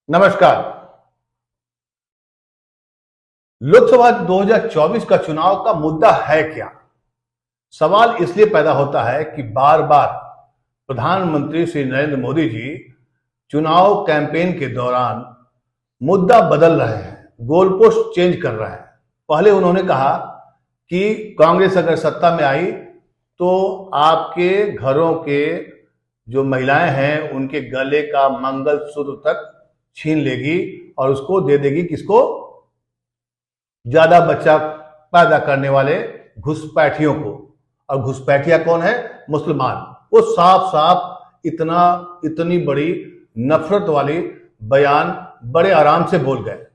नमस्कार। लोकसभा 2024 का चुनाव का मुद्दा है क्या? सवाल इसलिए पैदा होता है कि बार बार प्रधानमंत्री श्री नरेंद्र मोदी जी चुनाव कैंपेन के दौरान मुद्दा बदल रहे हैं, गोल पोस्ट चेंज कर रहे हैं। पहले उन्होंने कहा कि कांग्रेस अगर सत्ता में आई तो आपके घरों के जो महिलाएं हैं उनके गले का मंगलसूत्र तक छीन लेगी और उसको दे देगी किसको? ज्यादा बच्चा पैदा करने वाले घुसपैठियों को। और घुसपैठिया कौन है? मुसलमान। वो साफ साफ इतनी बड़ी नफरत वाली बयान बड़े आराम से बोल गए।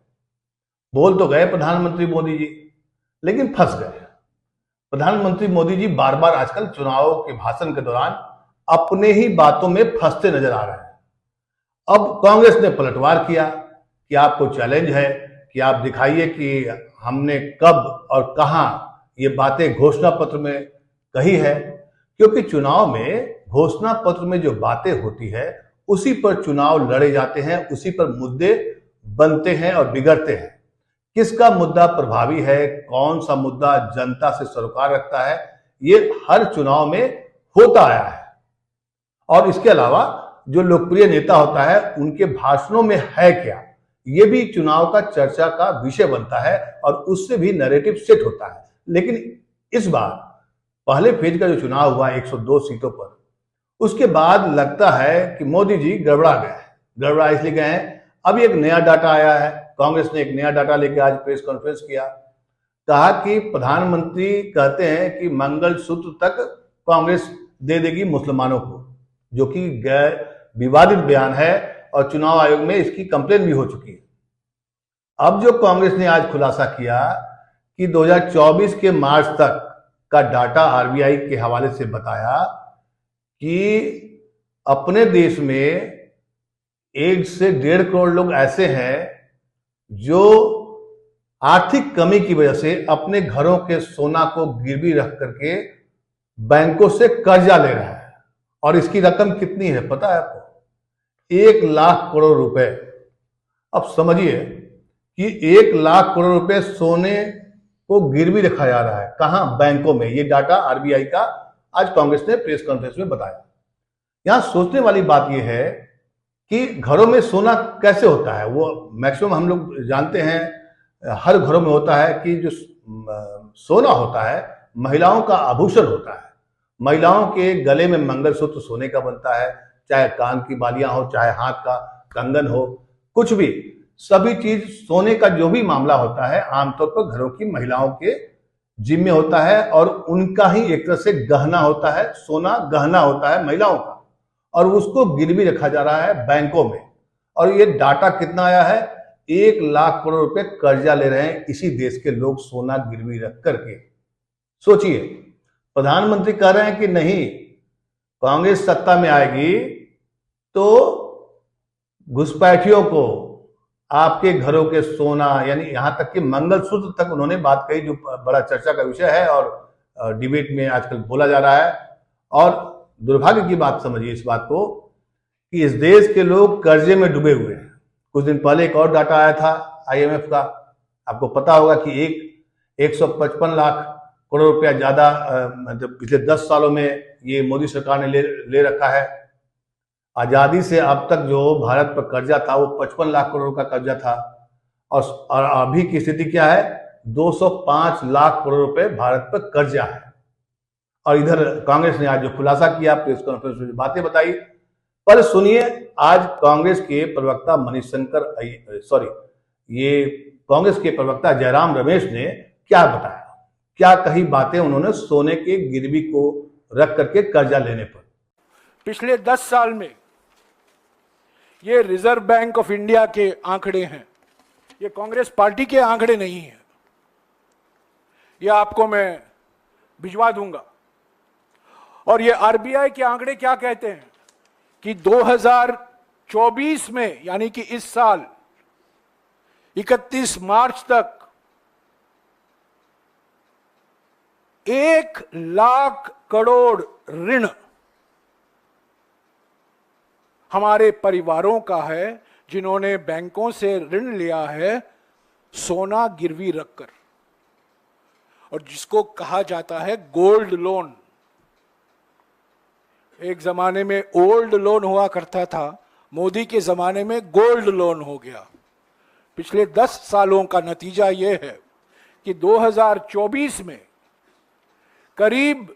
बोल तो गए प्रधानमंत्री मोदी जी, लेकिन फंस गए। प्रधानमंत्री मोदी जी बार बार आजकल चुनाव के भाषण के दौरान अपने ही बातों में फंसते नजर आ रहे हैं। अब कांग्रेस ने पलटवार किया कि आपको चैलेंज है कि आप दिखाइए कि हमने कब और कहां ये बातें घोषणा पत्र में कही है, क्योंकि चुनाव में घोषणा पत्र में जो बातें होती है उसी पर चुनाव लड़े जाते हैं, उसी पर मुद्दे बनते हैं और बिगड़ते हैं। किसका मुद्दा प्रभावी है, कौन सा मुद्दा जनता से सरोकार रखता है, ये हर चुनाव में होता आया है। और इसके अलावा जो लोकप्रिय नेता होता है उनके भाषणों में है क्या, ये भी चुनाव का चर्चा का विषय बनता है और उससे भी नैरेटिव सेट होता है। लेकिन इस बार पहले फेज का जो चुनाव हुआ 102 सीटों पर, उसके बाद लगता है कि मोदी जी गड़बड़ा गए। गड़बड़ा इसलिए गए हैं, अब एक नया डाटा आया है। कांग्रेस ने एक नया डाटा लेकर आज प्रेस कॉन्फ्रेंस किया। कहा कि प्रधानमंत्री कहते हैं कि मंगलसूत्र तक कांग्रेस दे देगी मुसलमानों को, जो कि गैर विवादित बयान है और चुनाव आयोग में इसकी कंप्लेन भी हो चुकी है। अब जो कांग्रेस ने आज खुलासा किया कि 2024 के मार्च तक का डाटा आरबीआई के हवाले से बताया कि अपने देश में 1 से 1.5 करोड़ लोग ऐसे हैं जो आर्थिक कमी की वजह से अपने घरों के सोना को गिरवी रख करके बैंकों से कर्जा ले रहा है। और इसकी रकम कितनी है पता है आपको? 1 लाख करोड़ रुपए। अब समझिए कि 1 लाख करोड़ रुपए सोने को गिरवी रखा जा रहा है। कहां? बैंकों में। ये डाटा आरबीआई का आज कांग्रेस ने प्रेस कॉन्फ्रेंस में बताया। यहां सोचने वाली बात यह है कि घरों में सोना कैसे होता है। वो मैक्सिमम हम लोग जानते हैं, हर घरों में होता है कि जो सोना होता है महिलाओं का आभूषण होता है। महिलाओं के गले में मंगलसूत्र सोने का बनता है, चाहे कान की बालियां हो, चाहे हाथ का कंगन हो, कुछ भी, सभी चीज सोने का जो भी मामला होता है आमतौर पर घरों की महिलाओं के जिम्मे होता है और उनका ही एक तरह से गहना होता है। सोना गहना होता है महिलाओं का और उसको गिरवी रखा जा रहा है बैंकों में। और ये डाटा कितना आया है? 1 लाख करोड़ रुपए कर्जा ले रहे हैं इसी देश के लोग सोना गिरवी रख करके। सोचिए, प्रधानमंत्री कह रहे हैं कि नहीं, कांग्रेस सत्ता में आएगी तो घुसपैठियों को आपके घरों के सोना, यानी यहां तक कि मंगलसूत्र तक उन्होंने बात कही, जो बड़ा चर्चा का विषय है और डिबेट में आजकल बोला जा रहा है। और दुर्भाग्य की बात समझिए इस बात को कि इस देश के लोग कर्जे में डूबे हुए हैं। कुछ दिन पहले एक और डाटा आया था आईएमएफ का, आपको पता होगा कि 155 लाख करोड़ रुपया ज्यादा मतलब पिछले 10 सालों में ये मोदी सरकार ने ले रखा है। आजादी से अब तक जो भारत पर कर्जा था वो 55 लाख करोड़ का कर्जा था और अभी की स्थिति क्या है? 205 लाख करोड़ रुपए भारत पर कर्जा है। और इधर कांग्रेस ने आज जो खुलासा किया, प्रेस कॉन्फ्रेंस में बातें बताई, पर सुनिए आज कांग्रेस के प्रवक्ता कांग्रेस के प्रवक्ता जयराम रमेश ने क्या बताया, क्या कही बातें उन्होंने सोने के गिरवी को रख करके कर्जा लेने पर। पिछले 10 साल में ये रिजर्व बैंक ऑफ इंडिया के आंकड़े हैं, ये कांग्रेस पार्टी के आंकड़े नहीं हैं। ये आपको मैं भिजवा दूंगा। और ये आरबीआई के आंकड़े क्या कहते हैं कि 2024 में, यानी कि इस साल 31 मार्च तक 1 लाख करोड़ ऋण हमारे परिवारों का है, जिन्होंने बैंकों से ऋण लिया है सोना गिरवी रखकर, और जिसको कहा जाता है गोल्ड लोन। एक जमाने में ओल्ड लोन हुआ करता था, मोदी के जमाने में गोल्ड लोन हो गया। पिछले 10 सालों का नतीजा यह है कि 2024 में करीब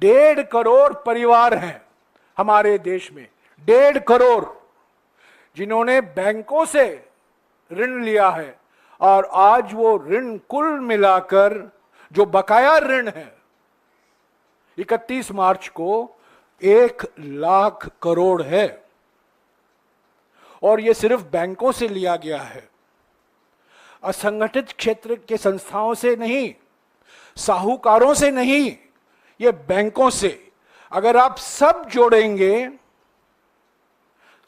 1.5 करोड़ परिवार हैं हमारे देश में, 1.5 करोड़, जिन्होंने बैंकों से ऋण लिया है। और आज वो ऋण कुल मिलाकर जो बकाया ऋण है 31 मार्च को 1 लाख करोड़ है, और ये सिर्फ बैंकों से लिया गया है, असंगठित क्षेत्र के संस्थाओं से नहीं, साहूकारों से नहीं, ये बैंकों से। अगर आप सब जोड़ेंगे,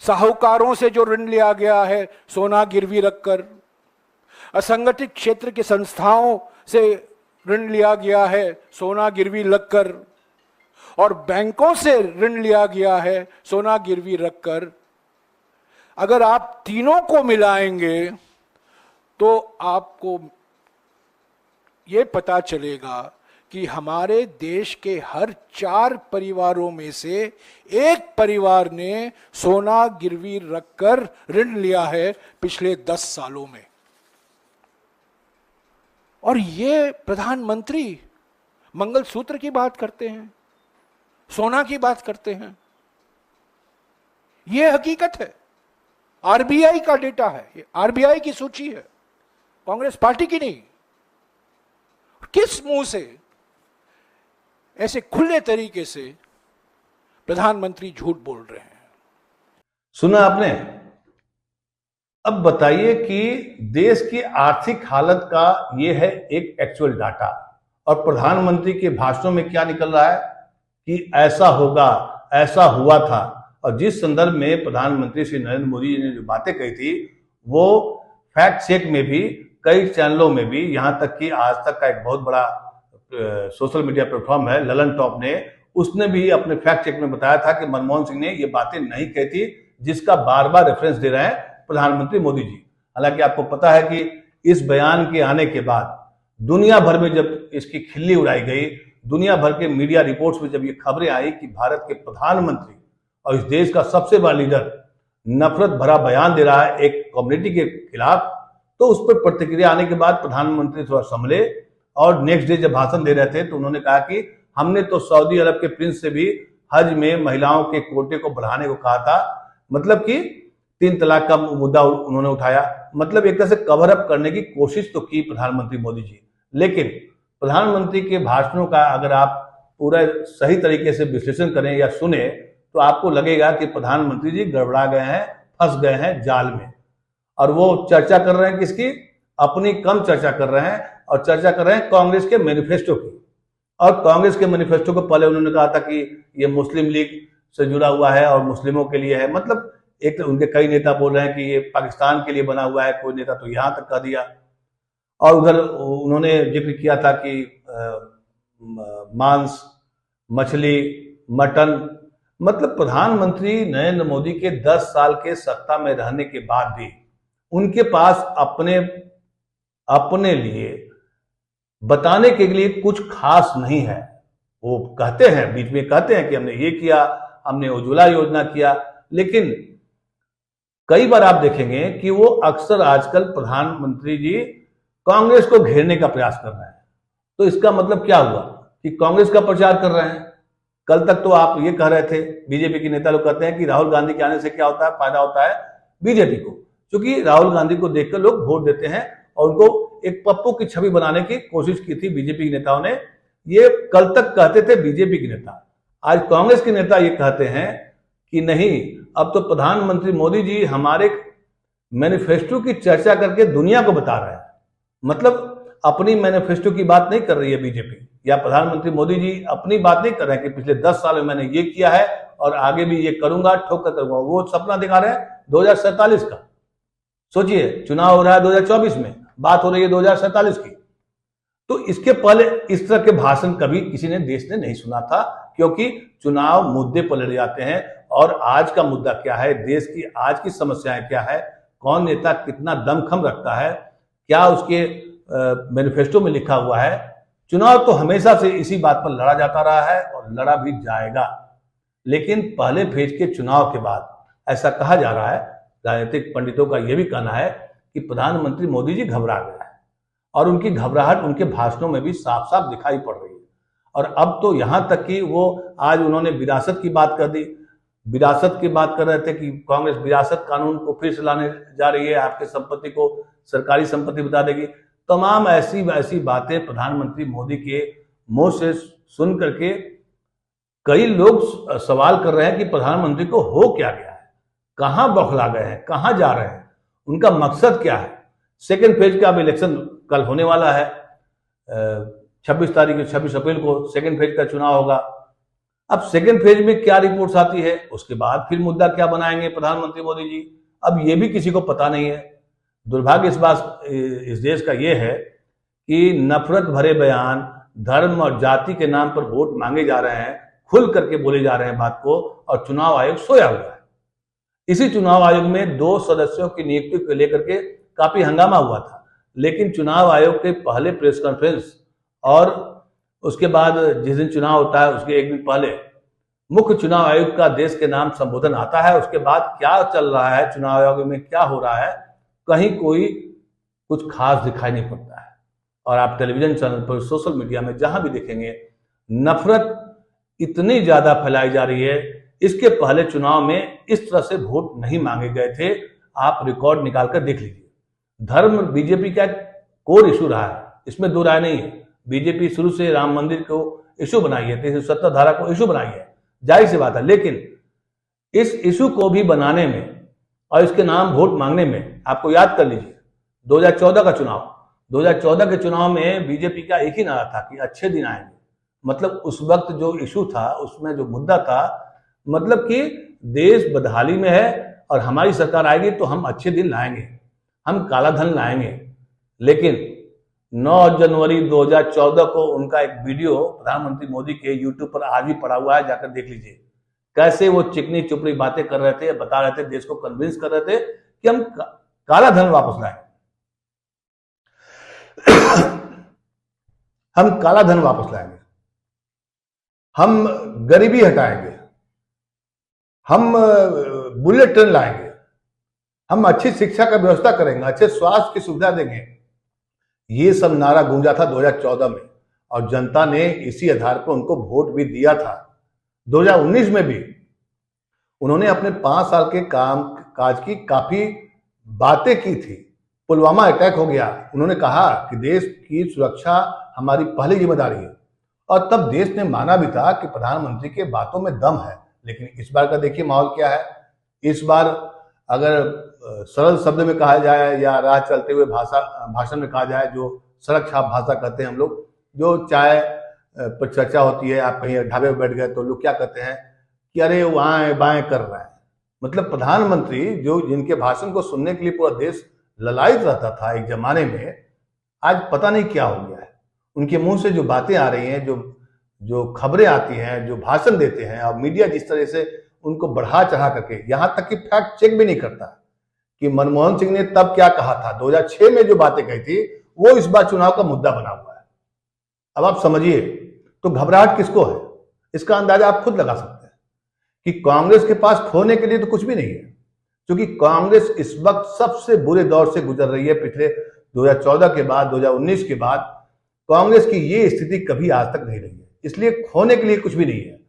साहूकारों से जो ऋण लिया गया है सोना गिरवी रखकर, असंगठित क्षेत्र के संस्थाओं से ऋण लिया गया है सोना गिरवी रखकर, और बैंकों से ऋण लिया गया है सोना गिरवी रखकर, अगर आप तीनों को मिलाएंगे तो आपको ये पता चलेगा कि हमारे देश के हर 4 परिवारों में से एक परिवार ने सोना गिरवी रखकर ऋण लिया है पिछले 10 सालों में। और ये प्रधानमंत्री मंगलसूत्र की बात करते हैं, सोना की बात करते हैं। ये हकीकत है, आरबीआई का डेटा है, ये आरबीआई की सूची है, कांग्रेस पार्टी की नहीं। किस मुंह से ऐसे खुले तरीके से प्रधानमंत्री झूठ बोल रहे हैं? सुना आपने? अब बताइए कि देश की आर्थिक हालत का ये है एक एक्चुअल डाटा, और प्रधानमंत्री के भाषणों में क्या निकल रहा है कि ऐसा होगा, ऐसा हुआ था। और जिस संदर्भ में प्रधानमंत्री श्री नरेंद्र मोदी जी ने जो बातें कही थी, वो फैक्ट चेक में भी, कई चैनलों में भी, यहां तक कि आज तक का एक बहुत बड़ा सोशल मीडिया प्लेटफॉर्म है ललन टॉप ने, उसने भी अपने फैक्ट चेक में बताया था कि मनमोहन सिंह ने ये बातें नहीं कही थी, जिसका बार बार रेफरेंस दे रहे हैं प्रधानमंत्री मोदी जी। हालांकि आपको पता है कि इस बयान के आने के बाद दुनिया भर में जब इसकी खिल्ली उड़ाई गई, दुनिया भर के मीडिया रिपोर्ट्स में जब ये खबरें आई कि भारत के प्रधानमंत्री और इस देश का सबसे बड़ा लीडर नफरत भरा बयान दे रहा है एक कम्युनिटी के खिलाफ, तो उस पर प्रतिक्रिया आने के बाद प्रधानमंत्री थोड़ा संभले, और नेक्स्ट डे जब भाषण दे रहे थे तो उन्होंने कहा कि हमने तो सऊदी अरब के प्रिंस से भी हज में महिलाओं के कोटे को बढ़ाने को कहा था। मतलब कि 3 तलाक का मुद्दा उन्होंने उठाया, मतलब एक तरह से कवर अप करने की कोशिश तो की प्रधानमंत्री मोदी जी। लेकिन प्रधानमंत्री के भाषणों का अगर आप पूरा सही तरीके से विश्लेषण करें या सुने तो आपको लगेगा कि प्रधानमंत्री जी गड़बड़ा गए हैं, फंस गए हैं जाल में। और वो चर्चा कर रहे हैं किसकी? अपनी कम चर्चा कर रहे हैं, और चर्चा कर रहे हैं कांग्रेस के मैनिफेस्टो की। और कांग्रेस के मैनिफेस्टो को पहले उन्होंने कहा था कि ये मुस्लिम लीग से जुड़ा हुआ है और मुस्लिमों के लिए है। मतलब एक तो उनके कई नेता बोल रहे हैं कि ये पाकिस्तान के लिए बना हुआ है, कोई नेता तो यहां तक कह दिया। और उधर उन्होंने जिक्र किया था कि मांस, मछली, मटन, मतलब प्रधानमंत्री नरेंद्र मोदी के 10 साल के सत्ता में रहने के बाद भी उनके पास अपने लिए बताने के लिए कुछ खास नहीं है। वो कहते हैं, बीच में कहते हैं कि हमने ये किया, हमने उज्ज्वला योजना किया, लेकिन कई बार आप देखेंगे कि वो अक्सर आजकल प्रधानमंत्री जी कांग्रेस को घेरने का प्रयास कर रहे हैं। तो इसका मतलब क्या हुआ कि कांग्रेस का प्रचार कर रहे हैं। कल तक तो आप ये कह रहे थे, बीजेपी के नेता लोग कहते हैं कि राहुल गांधी के आने से क्या होता है, फायदा होता है बीजेपी को, क्योंकि राहुल गांधी को देखकर लोग वोट देते हैं और उनको एक पप्पू की छवि बनाने की कोशिश की थी बीजेपी के नेताओं ने। ये कल तक कहते थे बीजेपी के नेता, आज कांग्रेस के नेता ये कहते हैं कि नहीं, अब तो प्रधानमंत्री मोदी जी हमारे मैनिफेस्टो की चर्चा करके दुनिया को बता रहे हैं। मतलब अपनी मैनिफेस्टो की बात नहीं कर रही है बीजेपी, या प्रधानमंत्री मोदी जी अपनी बात नहीं कर रहे हैं कि पिछले 10 साल में मैंने ये किया है और आगे भी ये करूंगा, ठोक कर करूंगा। वो सपना दिखा रहे हैं 2047 का। सोचिए, चुनाव हो रहा है 2024 में, बात हो रही है 2047 की। तो इसके पहले इस तरह के भाषण कभी किसी ने देश ने नहीं सुना था, क्योंकि चुनाव मुद्दे पर लड़े जाते हैं और आज का मुद्दा क्या है, देश की आज की समस्याएं क्या है, कौन नेता कितना दमखम रखता है, क्या उसके मैनिफेस्टो में लिखा हुआ है। चुनाव तो हमेशा से इसी बात पर लड़ा जाता रहा है और लड़ा भी जाएगा। लेकिन पहले फेज के चुनाव के बाद ऐसा कहा जा रहा है, राजनीतिक पंडितों का यह भी कहना है कि प्रधानमंत्री मोदी जी घबरा गए हैं और उनकी घबराहट उनके भाषणों में भी साफ साफ दिखाई पड़ रही है। और अब तो यहां तक कि वो आज उन्होंने विरासत की बात कर दी, विरासत की बात कर रहे थे कि कांग्रेस विरासत कानून को फिर से लाने जा रही है, आपके संपत्ति को सरकारी संपत्ति बता देगी। तमाम ऐसी बातें प्रधानमंत्री मोदी के मुंह से सुन करके कई लोग सवाल कर रहे हैं कि प्रधानमंत्री को हो क्या गया है, कहां बौखला गए हैं, कहां जा रहे हैं, उनका मकसद क्या है। सेकेंड फेज का अब इलेक्शन कल होने वाला है, 26 अप्रैल को सेकेंड फेज का चुनाव होगा। अब सेकेंड फेज में क्या रिपोर्ट्स आती है, उसके बाद फिर मुद्दा क्या बनाएंगे प्रधानमंत्री मोदी जी, अब ये भी किसी को पता नहीं है। दुर्भाग्य इस देश का ये है कि नफरत भरे बयान, धर्म और जाति के नाम पर वोट मांगे जा रहे हैं, खुल करके बोले जा रहे हैं बात को, और चुनाव आयोग सोया हुआ है। इसी चुनाव आयोग में 2 सदस्यों की नियुक्ति को लेकर के काफी हंगामा हुआ था, लेकिन चुनाव आयोग के पहले प्रेस कॉन्फ्रेंस और उसके बाद जिस दिन चुनाव होता है उसके एक दिन पहले मुख्य चुनाव आयुक्त का देश के नाम संबोधन आता है। उसके बाद क्या चल रहा है चुनाव आयोग में, क्या हो रहा है, कहीं कोई कुछ खास दिखाई नहीं पड़ता है। और आप टेलीविजन चैनल पर, सोशल मीडिया में जहां भी देखेंगे, नफरत इतनी ज्यादा फैलाई जा रही है। इसके पहले चुनाव में इस तरह से वोट नहीं मांगे गए थे, आप रिकॉर्ड निकाल कर देख लीजिए। धर्म बीजेपी का कोर इशू रहा है, इसमें दो राय नहीं है। बीजेपी शुरू से राम मंदिर को इशू बनाई है, 370 धारा को इशू बनाई है, जाहिर सी बात है। लेकिन इस इशू को भी बनाने में और इसके नाम वोट मांगने में, आपको याद कर लीजिए 2014 का चुनाव, 2014 के चुनाव में बीजेपी का एक ही नारा था कि अच्छे दिन आएंगे। मतलब उस वक्त जो इशू था, उसमें जो मुद्दा था, मतलब कि देश बदहाली में है और हमारी सरकार आएगी तो हम अच्छे दिन लाएंगे, हम काला धन लाएंगे। लेकिन 9 जनवरी 2014 को उनका एक वीडियो प्रधानमंत्री मोदी के यूट्यूब पर आज भी पड़ा हुआ है, जाकर देख लीजिए। कैसे वो चिकनी चुपड़ी बातें कर रहे थे, बता रहे थे, देश को कन्विंस कर रहे थे कि हम काला धन वापस लाएंगे, हम काला धन वापस लाएंगे, हम गरीबी हटाएंगे, हम बुलेट ट्रेन लाएंगे, हम अच्छी शिक्षा का व्यवस्था करेंगे, अच्छे स्वास्थ्य की सुविधा देंगे। ये सब नारा गूंजा था 2014 में और जनता ने इसी आधार पर उनको वोट भी दिया था। 2019 में भी उन्होंने अपने 5 साल के काम काज की काफी बातें की थी। पुलवामा अटैक हो गया, उन्होंने कहा कि देश की सुरक्षा हमारी पहली जिम्मेदारी है, और तब देश ने माना भी था कि प्रधानमंत्री के बातों में दम है। लेकिन इस बार का देखिए माहौल क्या है। इस बार अगर सरल शब्द में कहा जाए या राह चलते हुए भाषण में कहा जाए, जो सड़क छाप भाषा कहते हैं हम लोग, जो चाय पर चर्चा होती है, आप कहीं ढाबे पर बैठ गए तो लोग क्या कहते हैं कि अरे वो आए बाएं कर रहा है। मतलब प्रधानमंत्री जो जिनके भाषण को सुनने के लिए पूरा देश ललायित रहता था एक जमाने में, आज पता नहीं क्या हो गया है। उनके मुंह से जो बातें आ रही हैं, जो खबरें आती हैं, जो भाषण देते हैं, और मीडिया जिस तरह से उनको बढ़ा चढ़ा करके, यहां तक कि फैक्ट चेक भी नहीं करता कि मनमोहन सिंह ने तब क्या कहा था, 2006 में जो बातें कही थी, वो इस बार चुनाव का मुद्दा बना हुआ है। अब आप समझिए तो घबराहट किसको है, इसका अंदाजा आप खुद लगा सकते हैं कि कांग्रेस के पास खोने के लिए तो कुछ भी नहीं है, क्योंकि कांग्रेस इस वक्त सबसे बुरे दौर से गुजर रही है। पिछले 2014 के बाद, 2019 के बाद कांग्रेस की ये स्थिति कभी आज तक नहीं रही है, इसलिए खोने के लिए कुछ भी नहीं है।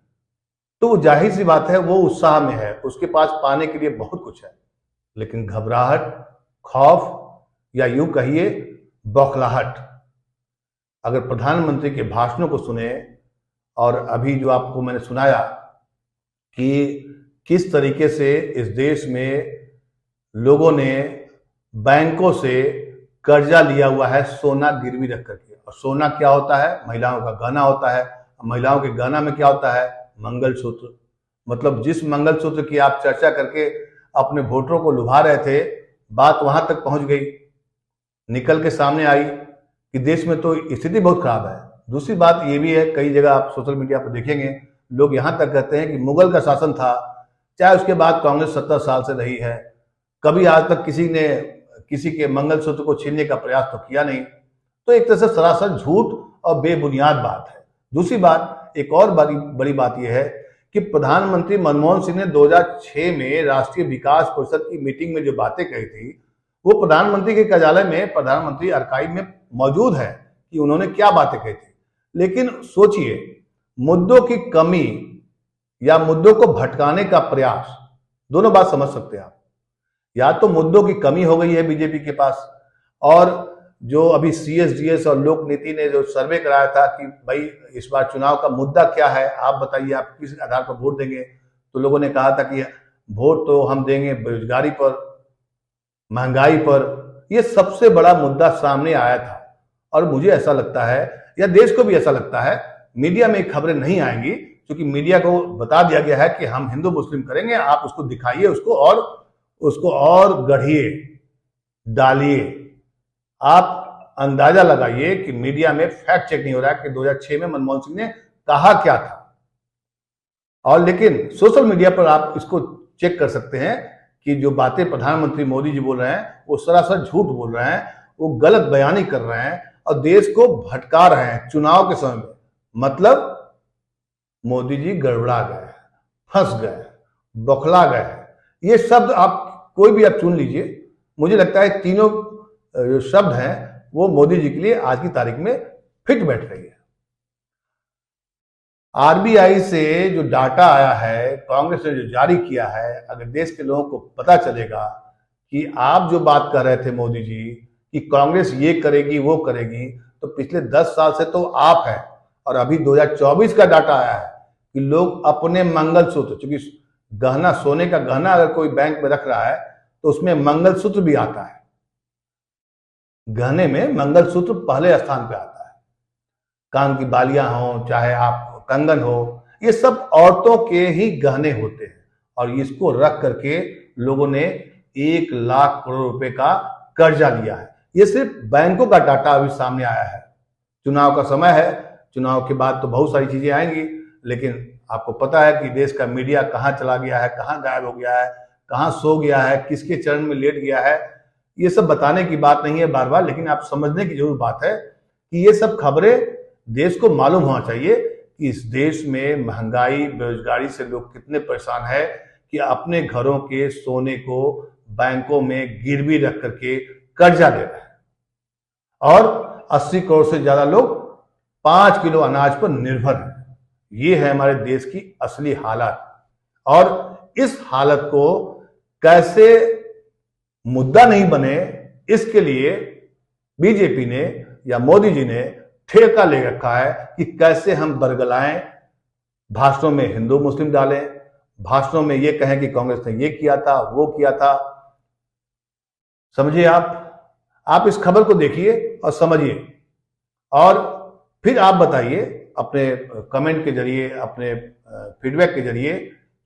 तो जाहिर सी बात है वो उत्साह में है, उसके पास पाने के लिए बहुत कुछ है। लेकिन घबराहट, खौफ या यूं कहिए बौखलाहट, अगर प्रधानमंत्री के भाषणों को सुने और अभी जो आपको मैंने सुनाया कि किस तरीके से इस देश में लोगों ने बैंकों से कर्जा लिया हुआ है सोना गिरवी रख करके। और सोना क्या होता है, महिलाओं का गहना होता है। महिलाओं के गहना में क्या होता है, मंगलसूत्र। मतलब जिस मंगलसूत्र की आप चर्चा करके अपने वोटरों को लुभा रहे थे, बात वहां तक पहुंच गई, निकल के सामने आई कि देश में तो स्थिति बहुत खराब है। दूसरी बात ये भी है, कई जगह आप सोशल मीडिया पर देखेंगे लोग यहां तक कहते हैं कि मुगल का शासन था, चाहे उसके बाद कांग्रेस 70 साल से रही है, कभी आज तक किसी ने किसी के मंगलसूत्र को छीनने का प्रयास तो किया नहीं। तो एक तरह से सरासर झूठ और बेबुनियाद बात है। दूसरी बात, एक और बड़ी बात यह है कि प्रधानमंत्री मनमोहन सिंह ने 2006 में राष्ट्रीय विकास परिषद की मीटिंग में जो बातें कही थी, वो प्रधानमंत्री के कार्यालय में, प्रधानमंत्री आर्काइव में मौजूद है कि उन्होंने क्या बातें कही थी। लेकिन सोचिए, मुद्दों की कमी या मुद्दों को भटकाने का प्रयास, दोनों बात समझ सकते हैं आप। या तो मुद्दों की कमी हो गई है बीजेपी के पास, और जो अभी CSDS और लोक नीति ने जो सर्वे कराया था कि भाई इस बार चुनाव का मुद्दा क्या है, आप बताइए आप किस आधार पर वोट देंगे, तो लोगों ने कहा था कि वोट तो हम देंगे बेरोजगारी पर, महंगाई पर। यह सबसे बड़ा मुद्दा सामने आया था। और मुझे ऐसा लगता है, या देश को भी ऐसा लगता है, मीडिया में खबरें नहीं आएंगी क्योंकि मीडिया को बता दिया गया है कि हम हिंदू मुस्लिम करेंगे, आप उसको दिखाइए, उसको और गढ़िए, डालिए। आप अंदाजा लगाइए कि मीडिया में फैक्ट चेक नहीं हो रहा है कि 2006 में मनमोहन सिंह ने कहा क्या था। और लेकिन सोशल मीडिया पर आप इसको चेक कर सकते हैं कि जो बातें प्रधानमंत्री मोदी जी बोल रहे हैं वो सरासर झूठ बोल रहे हैं, वो गलत बयानी कर रहे हैं और देश को भटका रहे हैं चुनाव के समय में। मतलब मोदी जी गड़बड़ा गए, फंस गए, बौखला गए। ये शब्द आप कोई भी आप चुन लीजिए, मुझे लगता है तीनों जो शब्द हैं वो मोदी जी के लिए आज की तारीख में फिट बैठ रही है। RBI से जो डाटा आया है, कांग्रेस ने जो जारी किया है, अगर देश के लोगों को पता चलेगा कि आप जो बात कर रहे थे मोदी जी कि कांग्रेस ये करेगी वो करेगी, तो पिछले 10 साल से तो आप हैं। और अभी 2024 का डाटा आया है कि लोग अपने मंगलसूत्र, चूंकि गहना, सोने का गहना अगर कोई बैंक में रख रहा है तो उसमें मंगलसूत्र भी आता है, गहने में मंगलसूत्र पहले स्थान पे आता है। कान की बालियां हो, चाहे आप कंगन हो, ये सब औरतों के ही गहने होते हैं। और इसको रख करके लोगों ने 1 लाख करोड़ रुपए का कर्जा लिया है। ये सिर्फ बैंकों का डाटा अभी सामने आया है। चुनाव का समय है, चुनाव के बाद तो बहुत सारी चीजें आएंगी, लेकिन आपको पता है कि देश का मीडिया कहां चला गया है, कहां गायब हो गया है, कहां सो गया है, किसके चरण में लेट गया है। ये सब बताने की बात नहीं है बार बार, लेकिन आप समझने की जरूर बात है कि ये सब खबरें देश को मालूम होना चाहिए कि इस देश में महंगाई, बेरोजगारी से लोग कितने परेशान है कि अपने घरों के सोने को बैंकों में गिरवी रख करके कर्जा ले रहे हैं। और 80 करोड़ से ज्यादा लोग 5 किलो अनाज पर निर्भर हैं। ये है हमारे देश की असली हालत। और इस हालत को कैसे मुद्दा नहीं बने, इसके लिए बीजेपी ने या मोदी जी ने ठेका ले रखा है कि कैसे हम बरगलाएं, भाषणों में हिंदू मुस्लिम डालें, भाषणों में ये कहें कि कांग्रेस ने ये किया था, वो किया था। समझिए, आप इस खबर को देखिए और समझिए, और फिर आप बताइए अपने कमेंट के जरिए, अपने फीडबैक के जरिए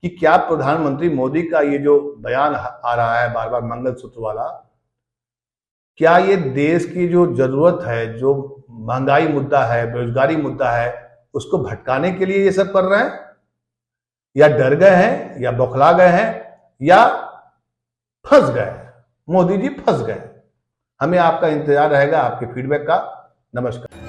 कि क्या प्रधानमंत्री मोदी का ये जो बयान आ रहा है बार बार मंगलसूत्र वाला, क्या ये देश की जो जरूरत है, जो महंगाई मुद्दा है, बेरोजगारी मुद्दा है, उसको भटकाने के लिए ये सब कर रहे हैं, या डर गए हैं, या बौखला गए हैं, या फंस गए? मोदी जी फंस गए। हमें आपका इंतजार रहेगा, आपके फीडबैक का। नमस्कार।